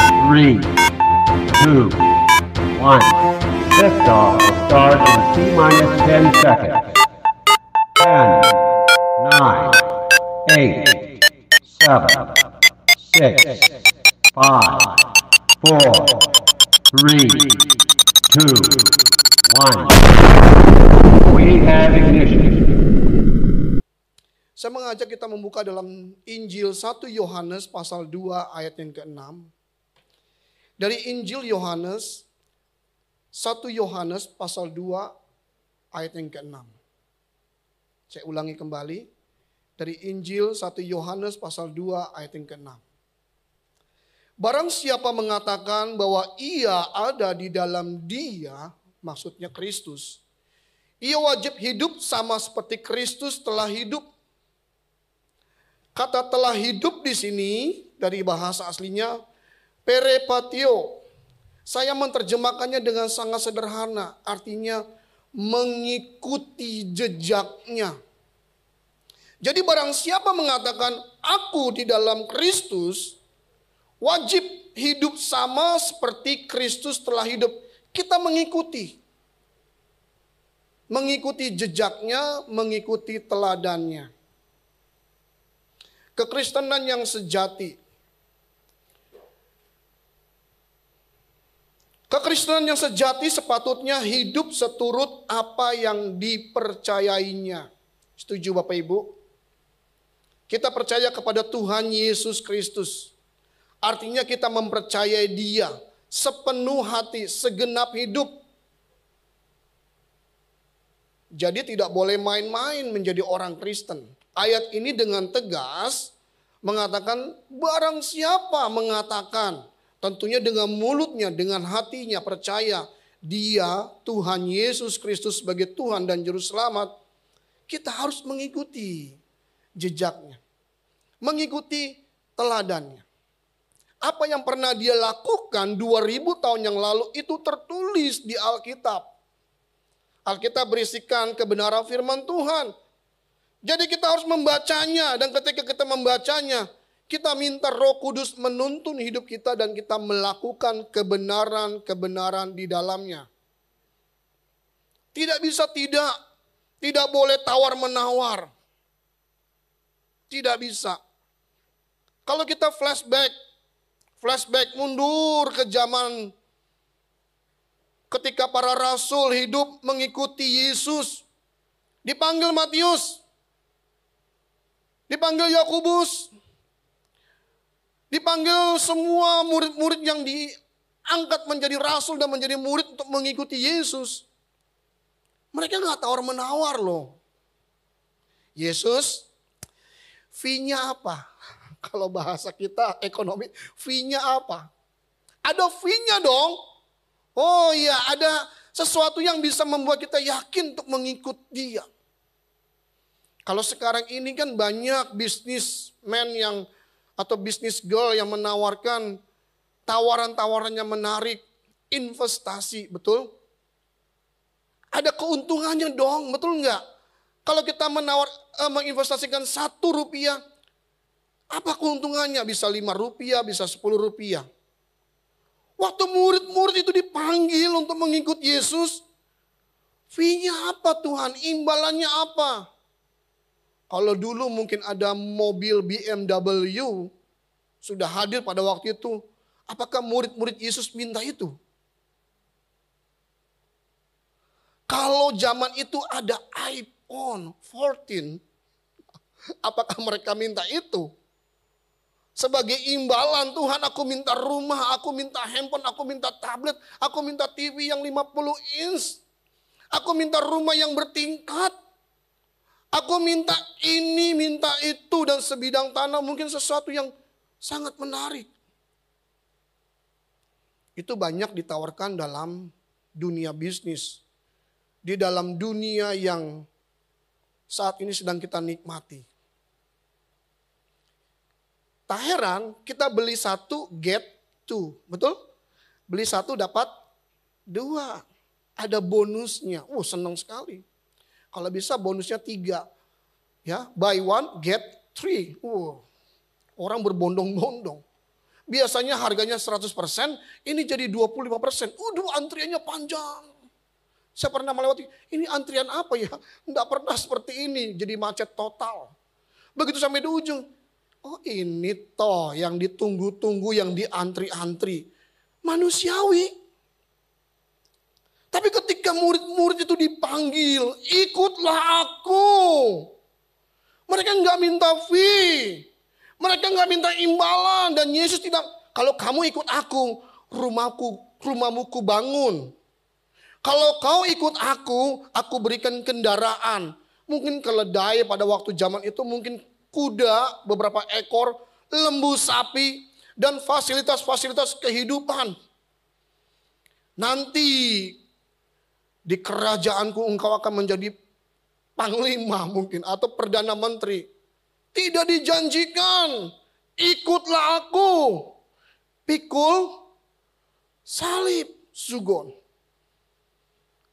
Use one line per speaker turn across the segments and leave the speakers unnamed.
3, 2, 1. Liftoff will start in T-minus 10 seconds. 10, 9, 8, 7, 6, 5, 4, 3, 2, 1. We have ignition.
Saya mengajak kita membuka dalam Injil 1 Yohanes pasal 2 ayat yang ke-6. Dari Injil Yohanes, 1 Yohanes pasal 2 ayat yang ke-6. Saya ulangi kembali. Dari Injil 1 Yohanes pasal 2 ayat yang ke-6. Barang siapa mengatakan bahwa ia ada di dalam dia, maksudnya Kristus, ia wajib hidup sama seperti Kristus telah hidup. Kata telah hidup di sini dari bahasa aslinya peripatio. Saya menerjemahkannya dengan sangat sederhana, artinya mengikuti jejaknya. Jadi barang siapa mengatakan aku di dalam Kristus, wajib hidup sama seperti Kristus telah hidup. Kita mengikuti. Mengikuti jejaknya, mengikuti teladannya. Kekristenan yang sejati. Kekristenan yang sejati sepatutnya hidup seturut apa yang dipercayainya. Setuju Bapak Ibu? Kita percaya kepada Tuhan Yesus Kristus. Artinya kita mempercayai Dia sepenuh hati, segenap hidup. Jadi tidak boleh main-main menjadi orang Kristen. Ayat ini dengan tegas mengatakan barang siapa mengatakan, tentunya dengan mulutnya, dengan hatinya percaya Dia Tuhan Yesus Kristus sebagai Tuhan dan Juru Selamat, kita harus mengikuti jejaknya, mengikuti teladannya. Apa yang pernah Dia lakukan 2000 tahun yang lalu itu tertulis di Alkitab. Alkitab berisikan kebenaran firman Tuhan. Jadi kita harus membacanya, dan ketika kita membacanya, kita minta Roh Kudus menuntun hidup kita dan kita melakukan kebenaran-kebenaran di dalamnya. Tidak bisa tidak boleh tawar-menawar. Tidak bisa. Kalau kita flashback mundur ke zaman ketika para rasul hidup mengikuti Yesus. Dipanggil Matius. Dipanggil Yakobus. Dipanggil semua murid-murid yang diangkat menjadi rasul dan menjadi murid untuk mengikuti Yesus. Mereka gak tawar-menawar loh. Yesus, fee-nya apa? Kalau bahasa kita ekonomi, fee-nya apa? Ada fee-nya dong. Oh iya, ada sesuatu yang bisa membuat kita yakin untuk mengikut Dia. Kalau sekarang ini kan banyak bisnismen atau bisnis girl yang menawarkan tawaran-tawaran yang menarik, investasi, betul? Ada keuntungannya dong, betul nggak? Kalau kita menginvestasikan 1 rupiah, apa keuntungannya? Bisa 5 rupiah, bisa 10 rupiah. Waktu murid-murid itu dipanggil untuk mengikut Yesus, fee-nya apa Tuhan? Imbalannya apa? Kalau dulu mungkin ada mobil BMW sudah hadir pada waktu itu, apakah murid-murid Yesus minta itu? Kalau zaman itu ada iPhone 14, apakah mereka minta itu? Sebagai imbalan, Tuhan aku minta rumah, aku minta handphone, aku minta tablet, aku minta TV yang 50 inch. Aku minta rumah yang bertingkat. Aku minta ini, minta itu, dan sebidang tanah, mungkin sesuatu yang sangat menarik. Itu banyak ditawarkan dalam dunia bisnis. Di dalam dunia yang saat ini sedang kita nikmati. Tak heran kita beli 1 get 2, betul? Beli 1 dapat 2. Ada bonusnya. Senang sekali. Kalau bisa bonusnya 3. Ya, buy 1 get 3. Orang berbondong-bondong. biasanya harganya 100%, ini jadi 25%. Antriannya panjang. Saya pernah melewati, ini antrian apa ya? Enggak pernah seperti ini, jadi macet total. Begitu sampai di ujung, oh ini toh yang ditunggu-tunggu, yang diantri-antri. Manusiawi. Tapi ketika murid-murid itu dipanggil, ikutlah aku. Mereka enggak minta fee. Mereka enggak minta imbalan. Dan Yesus tidak, kalau kamu ikut aku, rumahmu ku bangun. Kalau kau ikut aku berikan kendaraan. Mungkin keledai pada waktu zaman itu, mungkin kuda, beberapa ekor, lembu sapi, dan fasilitas-fasilitas kehidupan. Nanti di kerajaanku engkau akan menjadi panglima mungkin, atau perdana menteri. Tidak dijanjikan, ikutlah aku. Pikul salib, sugon.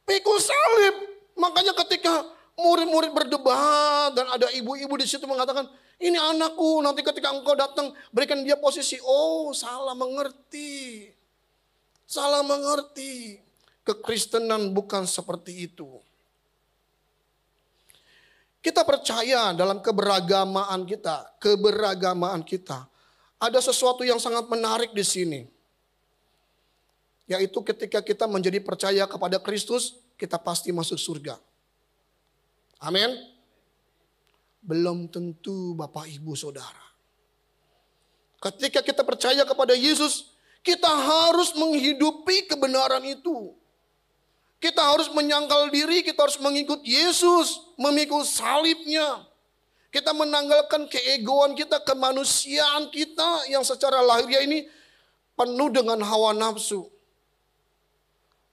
Pikul salib. Makanya ketika murid-murid berdebat dan ada ibu-ibu di situ mengatakan, ini anakku, nanti ketika engkau datang berikan dia posisi. Oh, salah mengerti. Salah mengerti. Kekristenan bukan seperti itu. Kita percaya dalam keberagamaan kita. Ada sesuatu yang sangat menarik di sini. Yaitu ketika kita menjadi percaya kepada Kristus, kita pasti masuk surga. Amin. Belum tentu Bapak Ibu Saudara. Ketika kita percaya kepada Yesus, kita harus menghidupi kebenaran itu. Kita harus menyangkal diri, kita harus mengikut Yesus, memikul salibnya. Kita menanggalkan keegoan kita, kemanusiaan kita yang secara lahiriah ini penuh dengan hawa nafsu.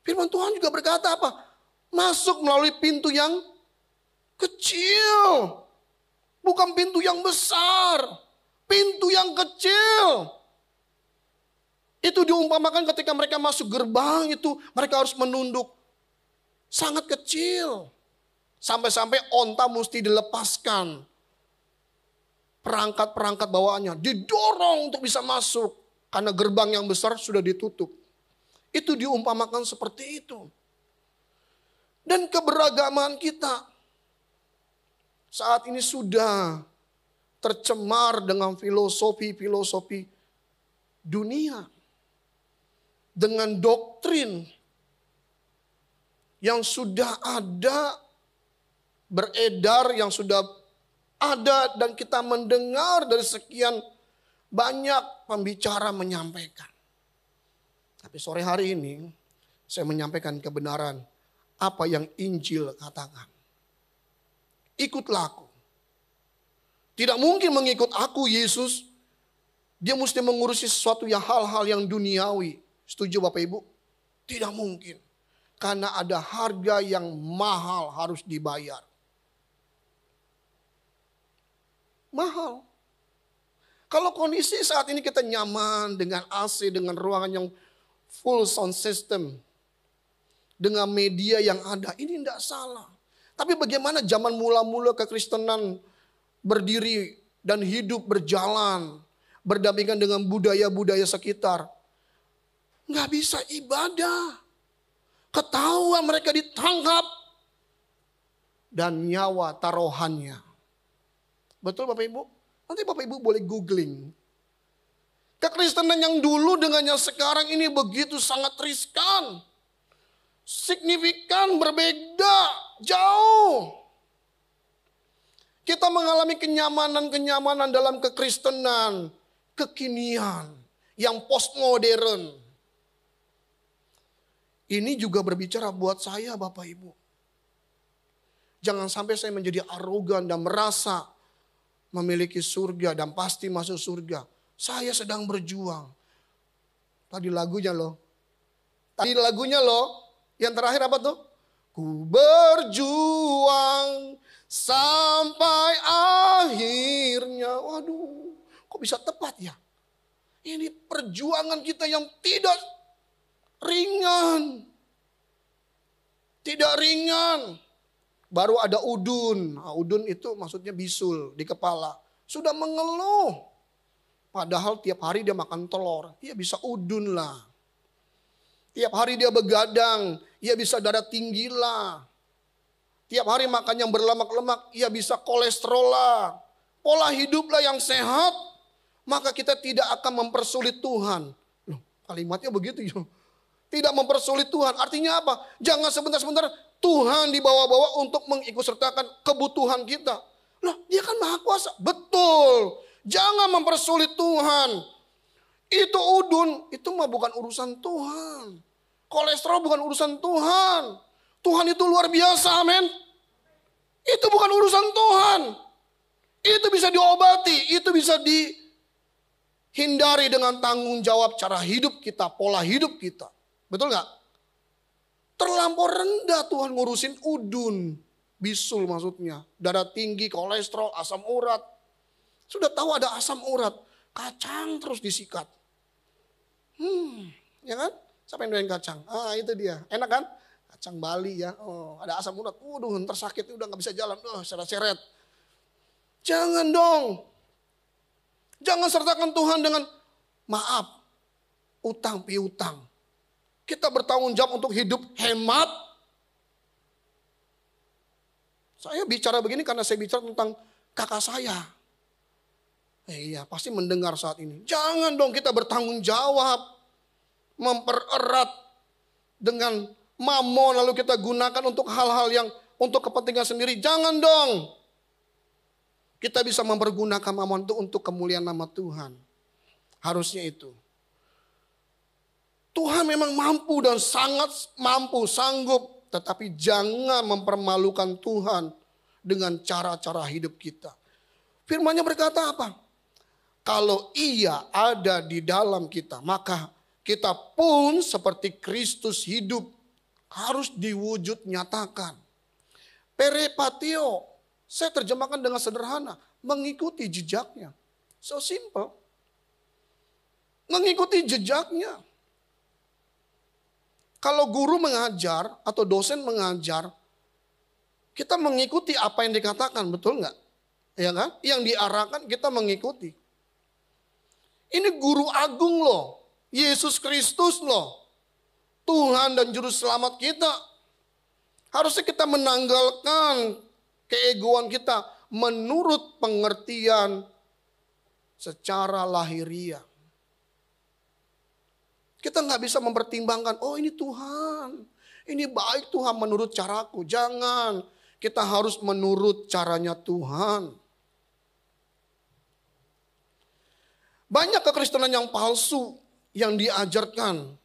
Firman Tuhan juga berkata apa? Masuk melalui pintu yang kecil. Bukan pintu yang besar. Pintu yang kecil. Itu diumpamakan ketika mereka masuk gerbang itu, mereka harus menunduk. Sangat kecil. Sampai-sampai onta mesti dilepaskan. Perangkat-perangkat bawaannya didorong untuk bisa masuk. Karena gerbang yang besar sudah ditutup. Itu diumpamakan seperti itu. Dan keberagaman kita saat ini sudah tercemar dengan filosofi-filosofi dunia. Dengan doktrin yang sudah ada, beredar, yang sudah ada dan kita mendengar dari sekian banyak pembicara menyampaikan. Tapi sore hari ini saya menyampaikan kebenaran apa yang Injil katakan. Ikutlah aku. Tidak mungkin mengikut aku Yesus. Dia mesti mengurusi sesuatu yang hal-hal yang duniawi. Setuju Bapak Ibu? Tidak mungkin. Karena ada harga yang mahal harus dibayar. Mahal. Kalau kondisi saat ini kita nyaman dengan AC, dengan ruangan yang full sound system, dengan media yang ada, ini tidak salah. Tapi bagaimana zaman mula-mula kekristenan berdiri dan hidup berjalan, berdampingan dengan budaya-budaya sekitar. Nggak bisa ibadah. Ketahuan mereka ditangkap. Dan nyawa taruhannya. Betul Bapak Ibu? Nanti Bapak Ibu boleh googling. Kekristenan yang dulu dengan yang sekarang ini begitu sangat riskan. Signifikan, berbeda, jauh. Kita mengalami kenyamanan-kenyamanan dalam kekristenan. Kekinian, yang postmodern. Ini juga berbicara buat saya Bapak Ibu. Jangan sampai saya menjadi arogan dan merasa memiliki surga dan pasti masuk surga. Saya sedang berjuang. Tadi lagunya loh. Yang terakhir apa tuh? Ku berjuang sampai akhirnya. Waduh, kok bisa tepat ya? Ini perjuangan kita yang tidak ringan. Tidak ringan. Baru ada udun. Nah, udun itu maksudnya bisul di kepala. Sudah mengeluh. Padahal tiap hari dia makan telur, dia bisa udun lah. Tiap hari dia begadang, ia bisa darah tinggi lah. Tiap hari makan yang berlemak-lemak, ia bisa kolesterol lah. Pola hiduplah yang sehat, maka kita tidak akan mempersulit Tuhan. Loh, kalimatnya begitu ya. Tidak mempersulit Tuhan, artinya apa? Jangan sebentar-sebentar Tuhan dibawa-bawa untuk mengikutsertakan kebutuhan kita. Loh, dia kan maha kuasa. Betul, jangan mempersulit Tuhan. Itu udun, itu mah bukan urusan Tuhan. Kolesterol bukan urusan Tuhan. Tuhan itu luar biasa, amin. Itu bukan urusan Tuhan. Itu bisa diobati, itu bisa dihindari dengan tanggung jawab cara hidup kita, pola hidup kita. Betul gak? Terlampau rendah Tuhan ngurusin udun. Bisul maksudnya. Darah tinggi, kolesterol, asam urat. Sudah tahu ada asam urat. Kacang terus disikat. Ya kan? Siapa yang doain kacang? Ah, itu dia. Enak kan? Kacang Bali ya. Oh, ada asam urat. Waduh, ntar sakit udah gak bisa jalan. Seret-seret. Jangan dong. Jangan sertakan Tuhan dengan maaf. Utang piutang. Kita bertanggung jawab untuk hidup hemat. Saya bicara begini karena saya bicara tentang kakak saya. Iya, pasti mendengar saat ini. Jangan dong kita bertanggung jawab. Mempererat dengan mamon lalu kita gunakan untuk hal-hal yang untuk kepentingan sendiri. Jangan dong. Kita bisa mempergunakan mamon itu untuk kemuliaan nama Tuhan. Harusnya itu. Tuhan memang mampu dan sangat mampu, sanggup. Tetapi jangan mempermalukan Tuhan dengan cara-cara hidup kita. Firman-Nya berkata apa? Kalau Ia ada di dalam kita, maka kita pun seperti Kristus hidup. Harus diwujud nyatakan. Peripatio, saya terjemahkan dengan sederhana. Mengikuti jejaknya. So simple. Mengikuti jejaknya. Kalau guru mengajar atau dosen mengajar, kita mengikuti apa yang dikatakan, betul nggak? Ya kan? Yang diarahkan kita mengikuti. Ini guru agung loh, Yesus Kristus loh, Tuhan dan Juru Selamat kita. Harusnya kita menanggalkan keegoan kita menurut pengertian secara lahiriah. Kita nggak bisa mempertimbangkan, oh ini Tuhan, ini baik Tuhan menurut caraku. Jangan, kita harus menurut caranya Tuhan. Banyak kekristenan yang palsu yang diajarkan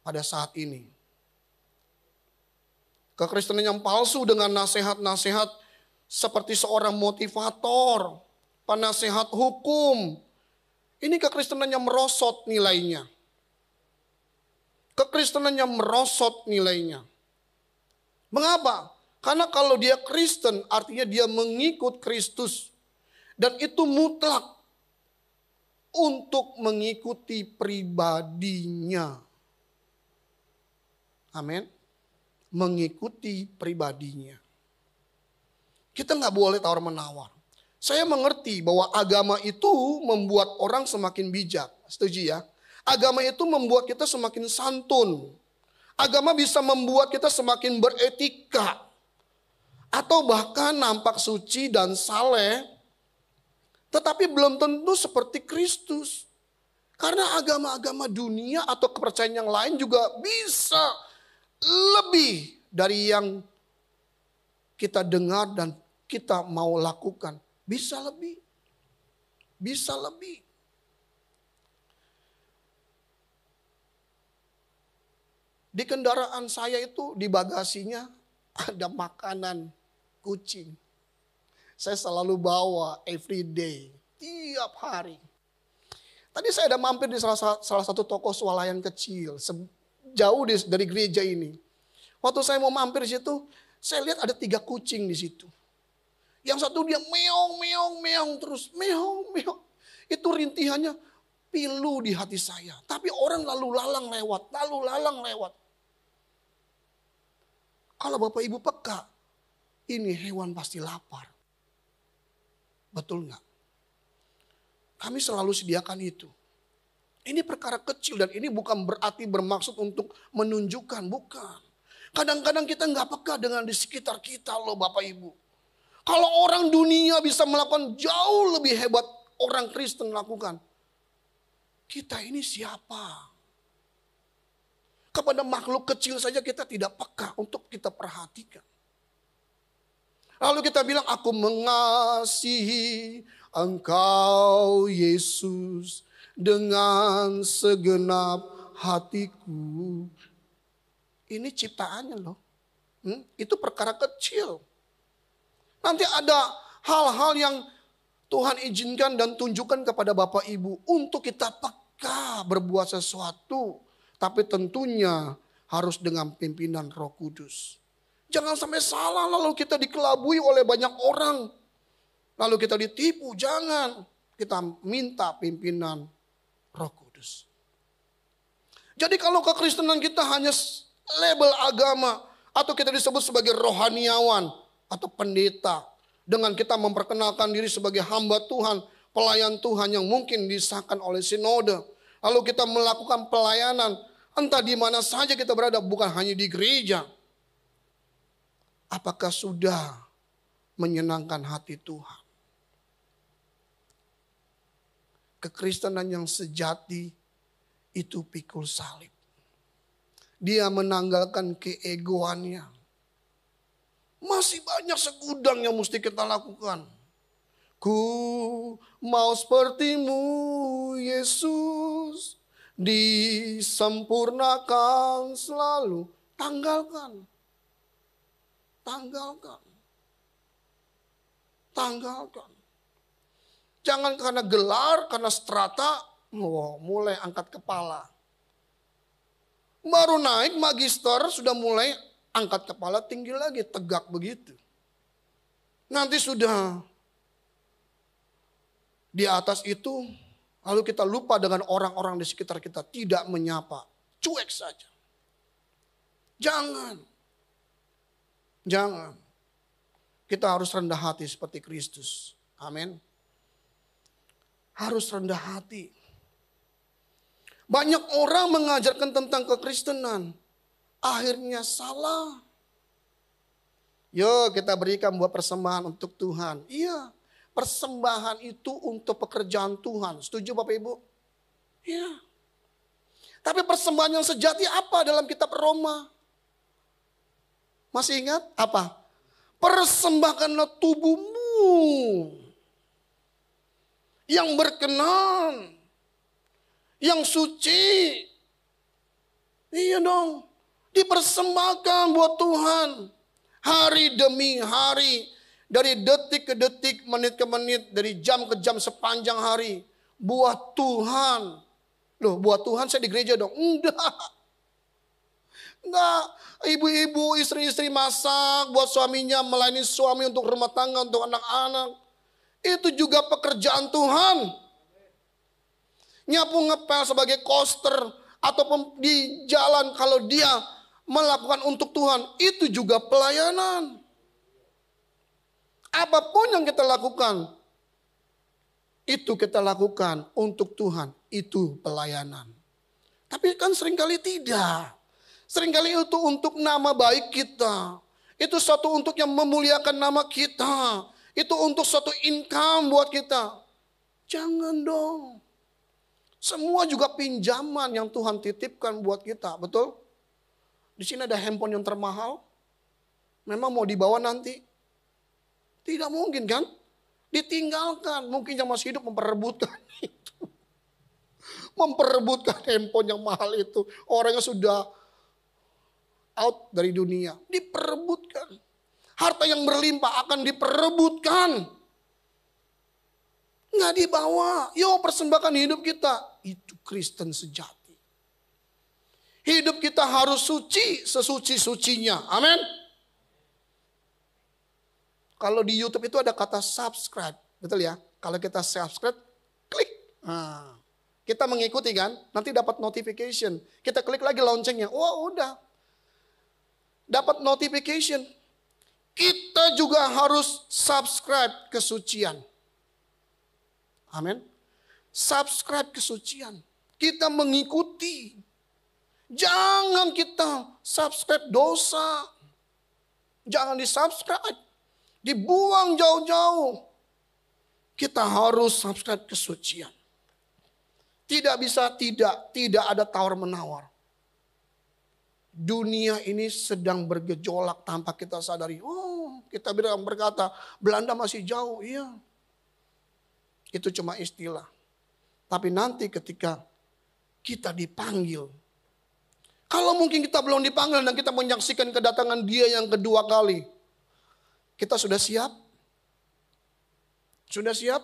pada saat ini. Kekristenan yang palsu dengan nasihat-nasihat seperti seorang motivator, penasehat hukum. Ini kekristenan yang merosot nilainya. Kekristenan yang merosot nilainya. Mengapa? Karena kalau dia Kristen artinya dia mengikut Kristus. Dan itu mutlak untuk mengikuti pribadinya. Amin. Mengikuti pribadinya. Kita nggak boleh tawar-menawar. Saya mengerti bahwa agama itu membuat orang semakin bijak. Setuju ya? Agama itu membuat kita semakin santun. Agama bisa membuat kita semakin beretika. Atau bahkan nampak suci dan saleh. Tetapi belum tentu seperti Kristus. Karena agama-agama dunia atau kepercayaan yang lain juga bisa lebih dari yang kita dengar dan kita mau lakukan. Bisa lebih. Bisa lebih. Di kendaraan saya itu di bagasinya ada makanan kucing. Saya selalu bawa every day. Tiap hari. Tadi saya ada mampir di salah satu toko swalayan kecil. Jauh dari gereja ini. Waktu saya mau mampir di situ, saya lihat ada 3 kucing di situ. Yang satu dia meong terus, meong. Itu rintihannya pilu di hati saya. Tapi orang lalu lalang lewat. Kalau Bapak Ibu peka, ini hewan pasti lapar. Betul nggak? Kami selalu sediakan itu. Ini perkara kecil dan ini bukan berarti bermaksud untuk menunjukkan, bukan. Kadang-kadang kita nggak peka dengan di sekitar kita loh Bapak Ibu. Kalau orang dunia bisa melakukan jauh lebih hebat orang Kristen lakukan. Kita ini siapa? Kepada makhluk kecil saja kita tidak peka untuk kita perhatikan. Lalu kita bilang, aku mengasihi Engkau Yesus dengan segenap hatiku. Ini ciptaannya loh. Itu perkara kecil. Nanti ada hal-hal yang Tuhan izinkan dan tunjukkan kepada Bapak Ibu untuk kita peka berbuat sesuatu. Tapi tentunya harus dengan pimpinan Roh Kudus. Jangan sampai salah lalu kita dikelabui oleh banyak orang. Lalu kita ditipu, jangan. Kita minta pimpinan Roh Kudus. Jadi kalau kekristenan kita hanya label agama atau kita disebut sebagai rohaniawan atau pendeta dengan kita memperkenalkan diri sebagai hamba Tuhan, pelayan Tuhan yang mungkin disahkan oleh sinode. Lalu kita melakukan pelayanan entah di mana saja kita berada, bukan hanya di gereja. Apakah sudah menyenangkan hati Tuhan? Kekristenan yang sejati itu pikul salib. Dia menanggalkan keegoannya. Masih banyak segudang yang mesti kita lakukan. Ku mau sepertimu Yesus, disempurnakan selalu. Tanggalkan. Tanggalkan. Tanggalkan. Jangan karena gelar, karena strata, mulai angkat kepala. Baru naik magister sudah mulai angkat kepala tinggi lagi, tegak begitu. Nanti sudah di atas itu, lalu kita lupa dengan orang-orang di sekitar kita, tidak menyapa, cuek saja. Jangan. Jangan. Kita harus rendah hati seperti Kristus. Amin. Harus rendah hati. Banyak orang mengajarkan tentang kekristenan. Akhirnya salah. Yuk kita berikan buat persembahan untuk Tuhan. Iya. Persembahan itu untuk pekerjaan Tuhan. Setuju Bapak Ibu? Iya. Tapi persembahan yang sejati apa dalam kitab Roma? Masih ingat? Apa? Persembahkanlah tubuhmu yang berkenan, yang suci. Iya dong, dipersembahkan buat Tuhan. Hari demi hari, dari detik ke detik, menit ke menit, dari jam ke jam sepanjang hari. Buat Tuhan. Loh, buat Tuhan saya di gereja dong. Enggak, ibu-ibu, istri-istri masak buat suaminya, melayani suami untuk rumah tangga, untuk anak-anak. Itu juga pekerjaan Tuhan. Nyapu ngepel sebagai koster ataupun di jalan kalau dia melakukan untuk Tuhan, itu juga pelayanan. Apapun yang kita lakukan, itu kita lakukan untuk Tuhan, itu pelayanan. Tapi kan seringkali tidak. Seringkali itu untuk nama baik kita. Itu suatu untuk yang memuliakan nama kita. Itu untuk suatu income buat kita. Jangan dong. Semua juga pinjaman yang Tuhan titipkan buat kita, betul? Di sini ada handphone yang termahal. Memang mau dibawa nanti? Tidak mungkin kan? Ditinggalkan. Mungkin yang masih hidup memperebutkan itu. Memperebutkan handphone yang mahal itu. Orangnya sudah out dari dunia. Diperebutkan. Harta yang berlimpah akan diperebutkan. Nggak dibawa. Yo, persembahkan hidup kita. Itu Kristen sejati. Hidup kita harus suci, sesuci-sucinya. Amin. Kalau di YouTube itu ada kata subscribe. Betul ya? Kalau kita subscribe, klik. Nah, kita mengikuti kan? Nanti dapat notification. Kita klik lagi loncengnya. Wah, udah. Dapat notification. Kita juga harus subscribe kesucian. Amin. subscribe kesucian. Kita mengikuti. Jangan kita subscribe dosa. Jangan di-subscribe. Dibuang jauh-jauh. Kita harus subscribe kesucian. Tidak bisa tidak ada tawar-menawar. Dunia ini sedang bergejolak tanpa kita sadari. Oh, kita berkata, Belanda masih jauh. Iya. Itu cuma istilah. Tapi nanti ketika kita dipanggil. Kalau mungkin kita belum dipanggil dan kita menyaksikan kedatangan Dia yang kedua kali. Kita sudah siap? Sudah siap?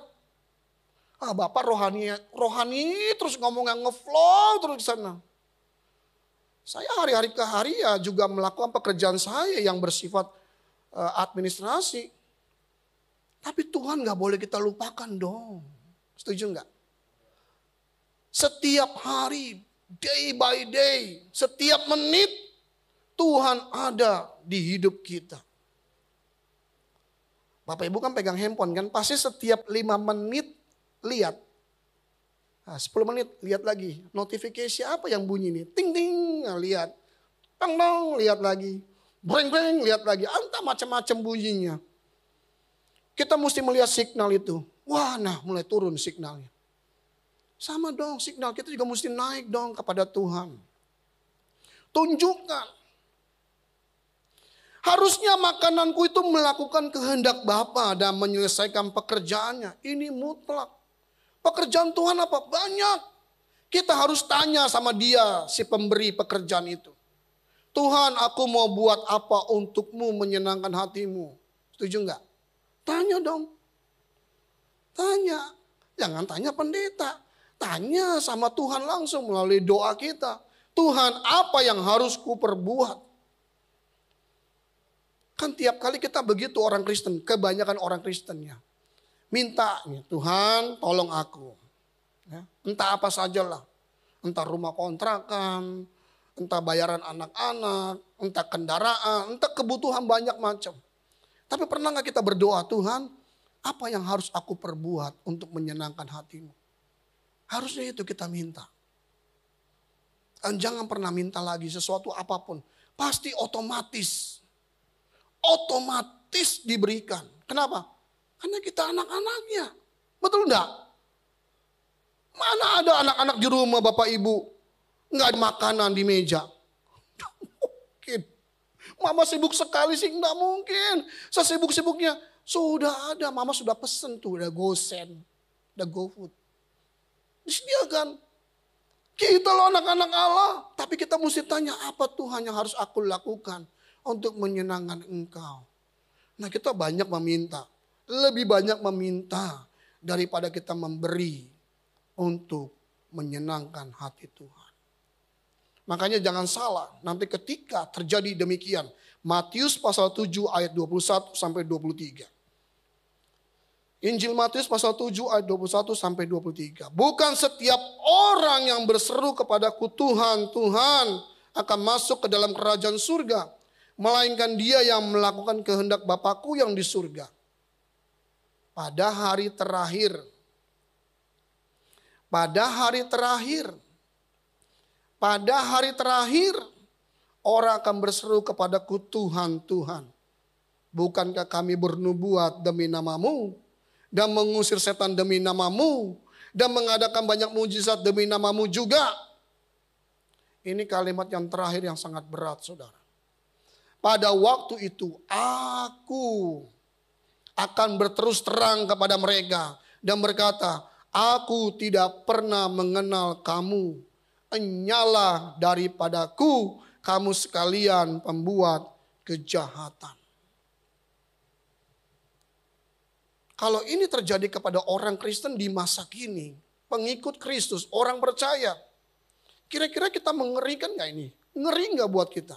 Bapak rohani terus ngomong yang ngeflow terus di sana. Saya hari-hari ke hari ya juga melakukan pekerjaan saya yang bersifat administrasi. Tapi Tuhan gak boleh kita lupakan dong. Setuju gak? Setiap hari, day by day, setiap menit Tuhan ada di hidup kita. Bapak Ibu kan pegang handphone kan, pasti setiap 5 menit lihat. 10 menit lihat lagi, notifikasi apa yang bunyi nih? Ting ting, lihat. Tang tang, lihat lagi. Breng breng, lihat lagi. Entah macam-macam bunyinya. Kita mesti melihat signal itu. Wah, nah mulai turun signalnya. Sama dong, signal kita juga mesti naik dong kepada Tuhan. Tunjukkan. Harusnya makananku itu melakukan kehendak Bapa dan menyelesaikan pekerjaannya. Ini mutlak. Pekerjaan Tuhan apa? Banyak. Kita harus tanya sama Dia, si pemberi pekerjaan itu. Tuhan, aku mau buat apa untukmu menyenangkan hatimu? Setuju enggak? Tanya dong. Tanya. Jangan tanya pendeta. Tanya sama Tuhan langsung melalui doa kita. Tuhan, apa yang harus ku perbuat? Kan tiap kali kita begitu orang Kristen, kebanyakan orang Kristennya. Minta, Tuhan tolong aku. Ya, entah apa sajalah. Entah rumah kontrakan, entah bayaran anak-anak, entah kendaraan, entah kebutuhan banyak macam. Tapi pernah gak kita berdoa, Tuhan apa yang harus aku perbuat untuk menyenangkan hatimu? Harusnya itu kita minta. Dan jangan pernah minta lagi sesuatu apapun. Pasti otomatis diberikan. Kenapa? Karena kita anak-anaknya. Betul enggak? Mana ada anak-anak di rumah Bapak Ibu enggak ada makanan di meja? Enggak mungkin. Mama sibuk sekali sih, enggak mungkin. Sesibuk-sibuknya sudah ada. Mama sudah pesen tuh, udah GoSend, udah GoFood. Disediakan. Kita loh anak-anak Allah. Tapi kita mesti tanya apa Tuhan yang harus aku lakukan untuk menyenangkan Engkau. Nah kita banyak meminta. Lebih banyak meminta daripada kita memberi untuk menyenangkan hati Tuhan. Makanya jangan salah, nanti ketika terjadi demikian. Matius pasal 7 ayat 21 sampai 23. Injil Matius pasal 7 ayat 21 sampai 23. Bukan setiap orang yang berseru kepadaku Tuhan, Tuhan akan masuk ke dalam kerajaan surga. Melainkan dia yang melakukan kehendak Bapakku yang di surga. Pada hari terakhir, orang akan berseru kepadaku Tuhan, Tuhan. Bukankah kami bernubuat demi namamu dan mengusir setan demi namamu dan mengadakan banyak mujizat demi namamu juga? Ini kalimat yang terakhir yang sangat berat, saudara. Pada waktu itu aku akan berterus terang kepada mereka dan berkata, aku tidak pernah mengenal kamu. Enyalah daripadaku kamu sekalian pembuat kejahatan. Kalau ini terjadi kepada orang Kristen di masa kini, pengikut Kristus, orang percaya, kira-kira kita mengerikan gak ini? Ngeri gak buat kita?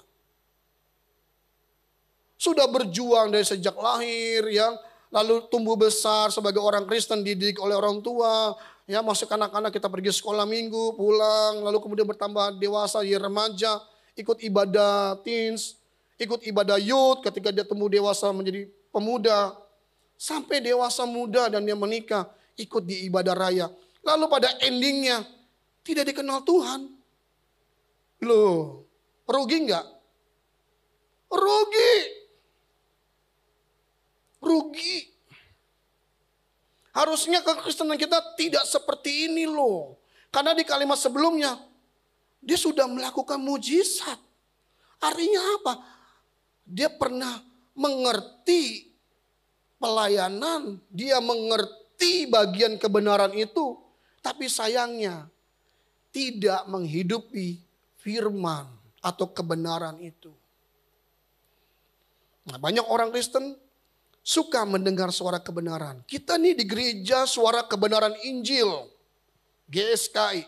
Sudah berjuang dari sejak lahir, ya, lalu tumbuh besar sebagai orang Kristen, dididik oleh orang tua, ya, masuk anak-anak kita pergi sekolah minggu, pulang, lalu kemudian bertambah dewasa, ya remaja, ikut ibadah teens, ikut ibadah youth ketika dia tumbuh dewasa menjadi pemuda, sampai dewasa muda dan dia menikah, ikut di ibadah raya. Lalu pada endingnya tidak dikenal Tuhan. Loh, rugi nggak? Rugi. Rugi. Harusnya kekristenan kita tidak seperti ini loh. Karena di kalimat sebelumnya, dia sudah melakukan mujizat. Artinya apa? Dia pernah mengerti pelayanan. Dia mengerti bagian kebenaran itu. Tapi sayangnya, tidak menghidupi firman atau kebenaran itu. Nah, banyak orang Kristen suka mendengar suara kebenaran. Kita nih di gereja suara kebenaran Injil, GSKI.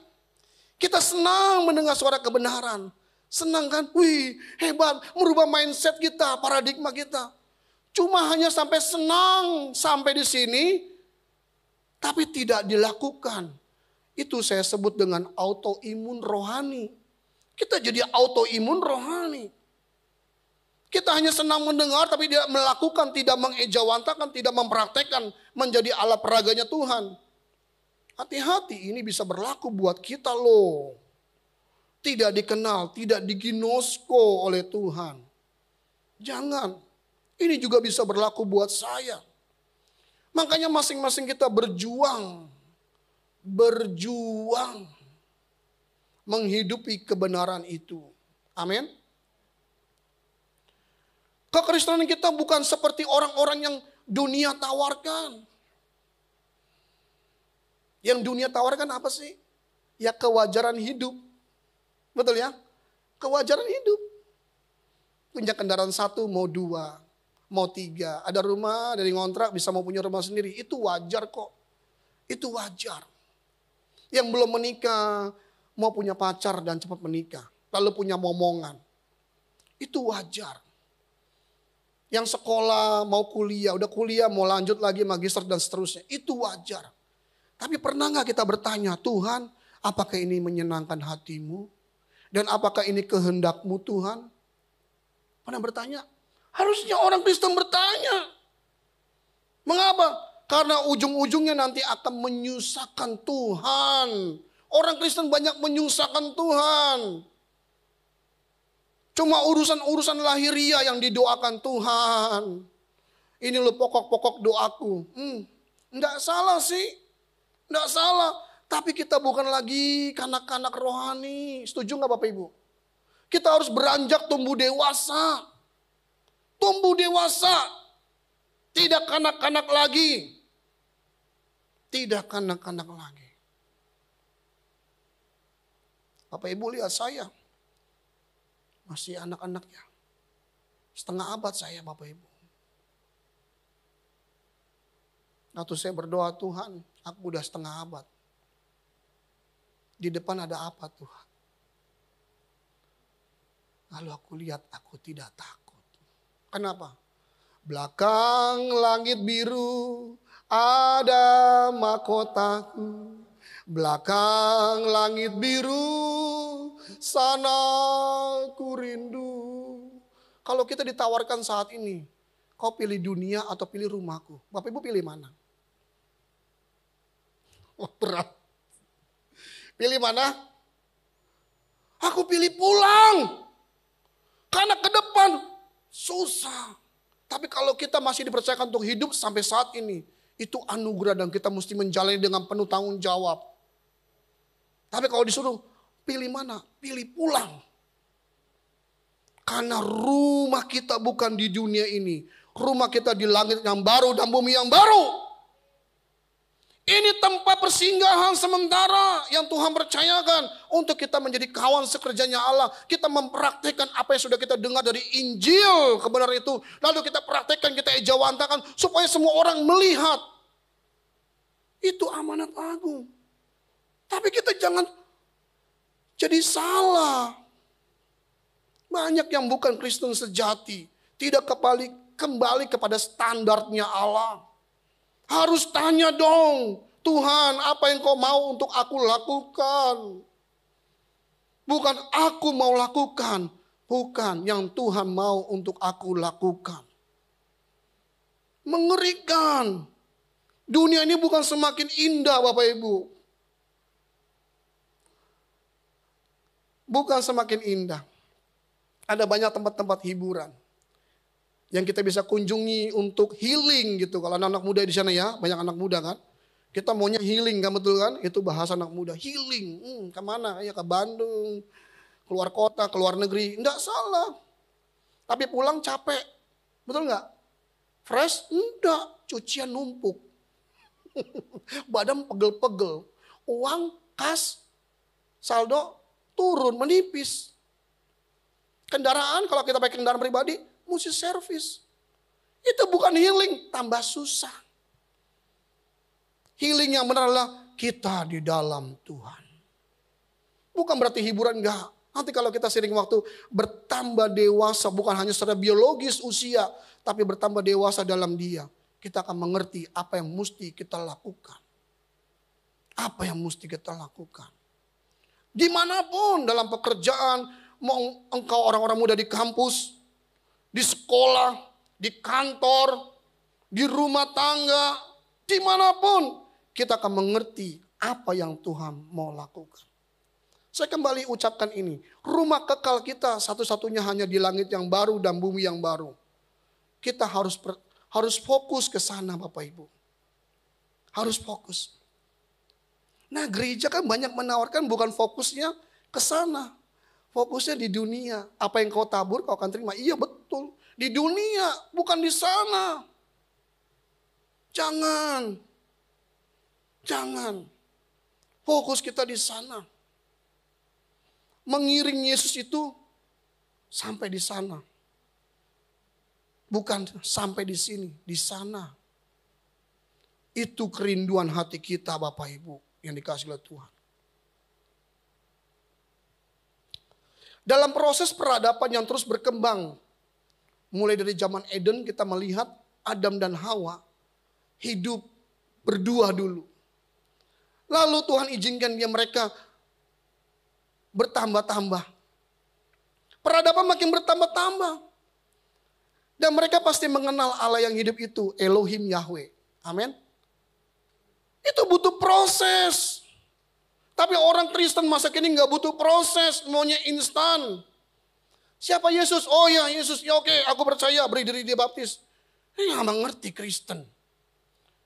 Kita senang mendengar suara kebenaran. Senang kan? Wih, hebat, merubah mindset kita, paradigma kita. Cuma hanya sampai senang sampai di sini, tapi tidak dilakukan. Itu saya sebut dengan autoimun rohani. Kita jadi autoimun rohani. Kita hanya senang mendengar tapi tidak melakukan, tidak mengejawantakan, tidak mempraktekkan menjadi alat peraganya Tuhan. Hati-hati, ini bisa berlaku buat kita loh. Tidak dikenal, tidak diginosko oleh Tuhan. Jangan. Ini juga bisa berlaku buat saya. Makanya masing-masing kita berjuang menghidupi kebenaran itu. Amin. Kekristenan kita bukan seperti orang-orang yang dunia tawarkan. Yang dunia tawarkan apa sih? Ya kewajaran hidup. Betul ya? Kewajaran hidup. Punya kendaraan 1 mau 2, mau 3. Ada rumah dari ngontrak bisa mau punya rumah sendiri. Itu wajar kok. Itu wajar. Yang belum menikah mau punya pacar dan cepat menikah. Lalu punya momongan. Itu wajar. Yang sekolah mau kuliah, udah kuliah mau lanjut lagi magister dan seterusnya. Itu wajar. Tapi pernah gak kita bertanya, Tuhan apakah ini menyenangkan hatimu? Dan apakah ini kehendakmu Tuhan? Pernah bertanya? Harusnya orang Kristen bertanya. Mengapa? Karena ujung-ujungnya nanti akan menyusahkan Tuhan. Orang Kristen banyak menyusahkan Tuhan. Cuma urusan-urusan lahiriah yang didoakan Tuhan. Ini loh pokok-pokok doaku. Enggak salah sih. Enggak salah. Tapi kita bukan lagi kanak-kanak rohani. Setuju gak Bapak Ibu? Kita harus beranjak tumbuh dewasa. Tumbuh dewasa. Tidak kanak-kanak lagi. Tidak kanak-kanak lagi. Bapak Ibu lihat saya. Masih anak-anaknya. Setengah abad saya Bapak Ibu. Waktu saya berdoa, Tuhan aku udah setengah abad. Di depan ada apa Tuhan? Lalu aku lihat aku tidak takut. Kenapa? Belakang langit biru ada mahkotaku. Belakang langit biru sana ku rindu. Kalau kita ditawarkan saat ini, kau pilih dunia atau pilih rumahku? Bapak Ibu pilih mana? Oh, berat. Pilih mana? Aku pilih pulang. Karena ke depan susah. Tapi kalau kita masih dipercayakan untuk hidup sampai saat ini, itu anugerah dan kita mesti menjalani dengan penuh tanggung jawab. Tapi kalau disuruh pilih mana? Pilih pulang. Karena rumah kita bukan di dunia ini. Rumah kita di langit yang baru dan bumi yang baru. Ini tempat persinggahan sementara yang Tuhan percayakan untuk kita menjadi kawan sekerjanya Allah. Kita mempraktikkan apa yang sudah kita dengar dari Injil kebenaran itu. Lalu kita praktikkan, kita ejawantakan supaya semua orang melihat. Itu amanat agung. Tapi kita jangan jadi salah. Banyak yang bukan Kristen sejati. Tidak kembali kepada standarnya Allah. Harus tanya dong. Tuhan apa yang kau mau untuk aku lakukan. Bukan aku mau lakukan. Bukan yang Tuhan mau untuk aku lakukan. Mengerikan. Dunia ini bukan semakin indah Bapak Ibu. bukan semakin indah. Ada banyak tempat-tempat hiburan yang kita bisa kunjungi untuk healing gitu. Kalau anak-anak muda di sana ya, banyak anak muda kan. Kita maunya healing kan, betul kan? Itu bahasa anak muda, healing. Kemana? Ya ke Bandung, keluar kota, keluar negeri. Enggak salah. Tapi pulang capek, betul nggak? Fresh? Enggak, cucian numpuk. Badan pegel-pegel. Uang, kas, saldo turun, menipis. Kendaraan, kalau kita pakai kendaraan pribadi, mesti servis. Itu bukan healing, tambah susah. Healing yang benar adalah kita di dalam Tuhan. Bukan berarti hiburan, enggak. Nanti kalau kita sering waktu bertambah dewasa, bukan hanya secara biologis usia, tapi bertambah dewasa dalam Dia. Kita akan mengerti apa yang mesti kita lakukan. Apa yang mesti kita lakukan. Dimanapun dalam pekerjaan, mau engkau orang-orang muda di kampus, di sekolah, di kantor, di rumah tangga, dimanapun kita akan mengerti apa yang Tuhan mau lakukan. Saya kembali ucapkan ini, rumah kekal kita satu-satunya hanya di langit yang baru dan bumi yang baru. Kita harus fokus ke sana Bapak Ibu. Harus fokus. Nah gereja kan banyak menawarkan bukan fokusnya ke sana. Fokusnya di dunia. Apa yang kau tabur kau akan terima. Iya betul. Di dunia bukan di sana. Jangan. Fokus kita di sana. Mengiring Yesus itu sampai di sana. Bukan sampai di sini, di sana. Itu kerinduan hati kita Bapak Ibu yang dikasihi oleh Tuhan. Dalam proses peradaban yang terus berkembang, mulai dari zaman Eden kita melihat Adam dan Hawa hidup berdua dulu. Lalu Tuhan izinkan mereka bertambah-tambah. Peradaban makin bertambah-tambah. Dan mereka pasti mengenal Allah yang hidup itu, Elohim Yahweh. Amin. Itu butuh proses. Tapi orang Kristen masa kini gak butuh proses, maunya instan. Siapa Yesus? Oh ya Yesus, ya oke aku percaya, beri diri dia baptis. Dia gak mengerti Kristen.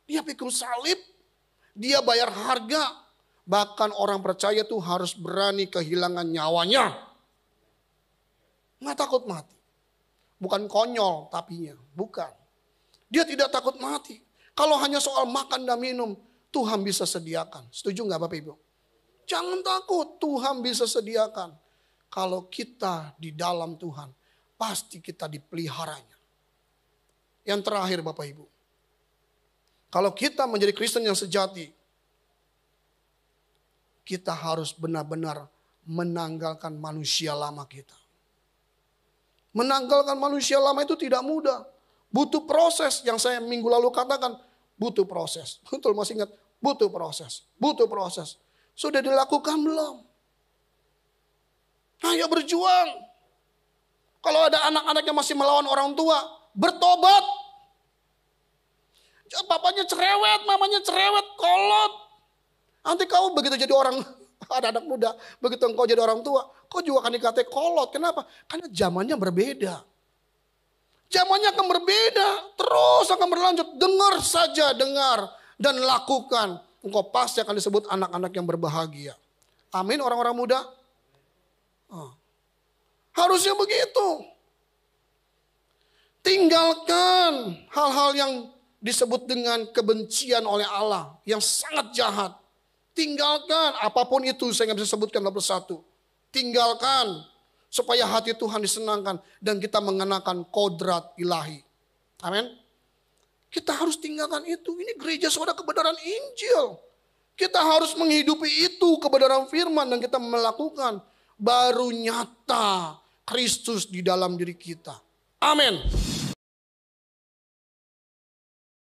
Dia pikul salib, dia bayar harga. Bahkan orang percaya tuh harus berani kehilangan nyawanya. Gak takut mati. Bukan konyol tapinya, bukan. Dia tidak takut mati. Kalau hanya soal makan dan minum, Tuhan bisa sediakan. Setuju gak Bapak Ibu? Jangan takut, Tuhan bisa sediakan. Kalau kita di dalam Tuhan, pasti kita dipeliharanya. Yang terakhir Bapak Ibu. Kalau kita menjadi Kristen yang sejati, kita harus benar-benar menanggalkan manusia lama kita. Menanggalkan manusia lama itu tidak mudah. Butuh proses, yang saya minggu lalu katakan, butuh proses. Betul masih ingat? Butuh proses, butuh proses. Sudah dilakukan belum? Ayo berjuang. Kalau ada anak-anak yang masih melawan orang tua, bertobat. Bapaknya cerewet, mamanya cerewet, kolot. Nanti kau begitu jadi orang, ada anak muda, begitu engkau jadi orang tua, kau juga akan dikatai kolot. Kenapa? Karena zamannya berbeda. Zamannya akan berbeda, terus akan berlanjut. Dengar saja, dengar dan lakukan. Engkau pasti akan disebut anak-anak yang berbahagia. Amin orang-orang muda. Harusnya begitu. Tinggalkan hal-hal yang disebut dengan kebencian oleh Allah yang sangat jahat. Tinggalkan apapun itu, saya nggak bisa sebutkan satu. Tinggalkan supaya hati Tuhan disenangkan dan kita mengenakan kodrat ilahi. Amin. Kita harus tinggalkan itu. Ini gereja saudara kebenaran Injil. Kita harus menghidupi itu kebenaran firman dan kita melakukan. Baru nyata Kristus di dalam diri kita. Amin.